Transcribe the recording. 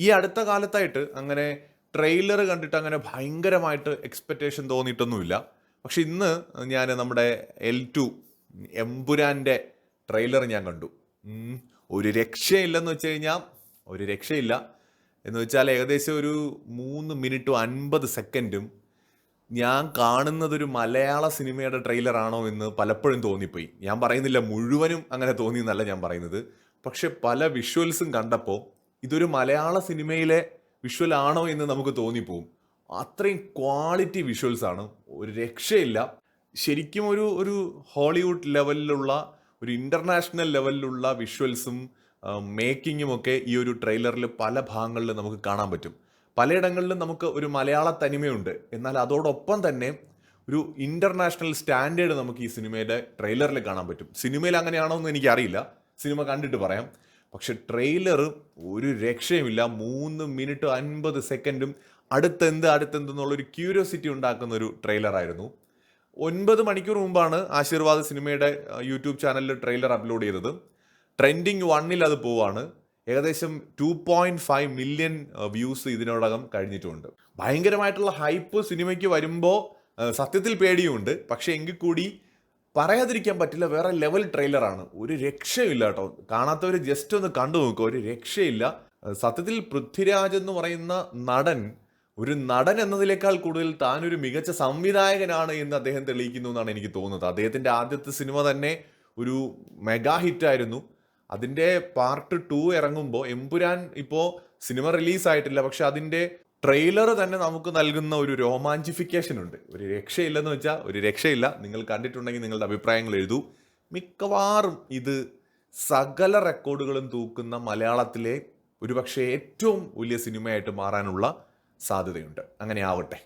ഈ അടുത്ത കാലത്തായിട്ട് അങ്ങനെ ട്രെയിലർ കണ്ടിട്ട് അങ്ങനെ ഭയങ്കരമായിട്ട് എക്സ്പെക്റ്റേഷൻ തോന്നിയിട്ടൊന്നുമില്ല. പക്ഷെ ഇന്ന് ഞാൻ നമ്മുടെ L2 എമ്പുരാൻ്റെ ട്രെയിലർ ഞാൻ കണ്ടു. ഒരു രക്ഷയില്ലെന്ന് വെച്ച് കഴിഞ്ഞാൽ ഒരു രക്ഷയില്ല എന്ന് വെച്ചാൽ ഏകദേശം ഒരു 3 മിനിറ്റും 50 സെക്കൻഡും ഞാൻ കാണുന്നതൊരു മലയാള സിനിമയുടെ ട്രെയിലറാണോ എന്ന് പലപ്പോഴും തോന്നിപ്പോയി. ഞാൻ പറയുന്നില്ല മുഴുവനും അങ്ങനെ തോന്നിയെന്നല്ല ഞാൻ പറയുന്നത്. പക്ഷെ പല വിഷ്വൽസും കണ്ടപ്പോൾ ഇതൊരു മലയാള സിനിമയിലെ വിഷ്വൽ ആണോ എന്ന് നമുക്ക് തോന്നിപ്പോവും. അത്രയും ക്വാളിറ്റി വിഷ്വൽസ് ആണ്. ഒരു രക്ഷയില്ല. ശരിക്കും ഒരു ഒരു ഹോളിവുഡ് ലെവലിലുള്ള ഒരു ഇൻ്റർനാഷണൽ ലെവലിലുള്ള വിഷ്വൽസും മേക്കിങ്ങും ഒക്കെ ഈ ഒരു ട്രെയിലറിൽ പല ഭാഗങ്ങളിലും നമുക്ക് കാണാൻ പറ്റും. പലയിടങ്ങളിലും നമുക്ക് ഒരു മലയാള തനിമയുണ്ട്. എന്നാൽ അതോടൊപ്പം തന്നെ ഒരു ഇൻ്റർനാഷണൽ സ്റ്റാൻഡേർഡ് നമുക്ക് ഈ സിനിമയുടെ ട്രെയിലറിൽ കാണാൻ പറ്റും. സിനിമയിൽ അങ്ങനെയാണോ എന്ന് എനിക്കറിയില്ല, സിനിമ കണ്ടിട്ട് പറയാം. പക്ഷെ ട്രെയിലർ ഒരു രക്ഷയുമില്ല. 3 മിനിറ്റ് 50 സെക്കൻഡും അടുത്തെന്തെന്നുള്ളൊരു ക്യൂരിയോസിറ്റി ഉണ്ടാക്കുന്ന ഒരു ട്രെയിലറായിരുന്നു. 9 മണിക്കൂർ മുമ്പാണ് ആശീർവാദ് സിനിമയുടെ യൂട്യൂബ് ചാനലിൽ ട്രെയിലർ അപ്ലോഡ് ചെയ്തത്. ട്രെൻഡിങ് 1 അത് പോവാണ്. ഏകദേശം 2.5 മില്യൺ വ്യൂസ് ഇതിനോടകം കഴിഞ്ഞിട്ടുണ്ട്. ഭയങ്കരമായിട്ടുള്ള ഹൈപ്പ് സിനിമയ്ക്ക് വരുമ്പോൾ സത്യത്തിൽ പേടിയുമുണ്ട്. പക്ഷെ എങ്കിൽ കൂടി പറയാതിരിക്കാൻ പറ്റില്ല, വേറെ ലെവൽ ട്രെയിലറാണ്. ഒരു രക്ഷയില്ല കേട്ടോ. കാണാത്തവർ ജസ്റ്റ് ഒന്ന് കണ്ടു നോക്കുക, ഒരു രക്ഷയില്ല. സത്യത്തിൽ പൃഥ്വിരാജ് എന്ന് പറയുന്ന നടൻ ഒരു നടൻ എന്നതിനേക്കാൾ കൂടുതൽ താനൊരു മികച്ച സംവിധായകനാണ് എന്ന് അദ്ദേഹം തെളിയിക്കുന്നു എന്നാണ് എനിക്ക് തോന്നുന്നത്. അദ്ദേഹത്തിൻ്റെ ആദ്യത്തെ സിനിമ തന്നെ ഒരു മെഗാ ഹിറ്റായിരുന്നു. അതിൻ്റെ പാർട്ട് 2 ഇറങ്ങുമ്പോൾ എമ്പുരാൻ ഇപ്പോൾ സിനിമ റിലീസായിട്ടില്ല, പക്ഷെ അതിൻ്റെ ട്രെയിലർ തന്നെ നമുക്ക് നൽകുന്ന ഒരു രോമാഞ്ചിഫിക്കേഷൻ ഉണ്ട്. ഒരു രക്ഷയില്ലെന്ന് വെച്ചാൽ ഒരു രക്ഷയില്ല. നിങ്ങൾ കണ്ടിട്ടുണ്ടെങ്കിൽ നിങ്ങളുടെ അഭിപ്രായങ്ങൾ എഴുതൂ. മിക്കവാറും ഇത് സകല റെക്കോർഡുകളും തൂക്കുന്ന മലയാളത്തിലെ ഒരുപക്ഷെ ഏറ്റവും വലിയ സിനിമയായിട്ട് മാറാനുള്ള സാധ്യതയുണ്ട്. അങ്ങനെ ആവട്ടെ.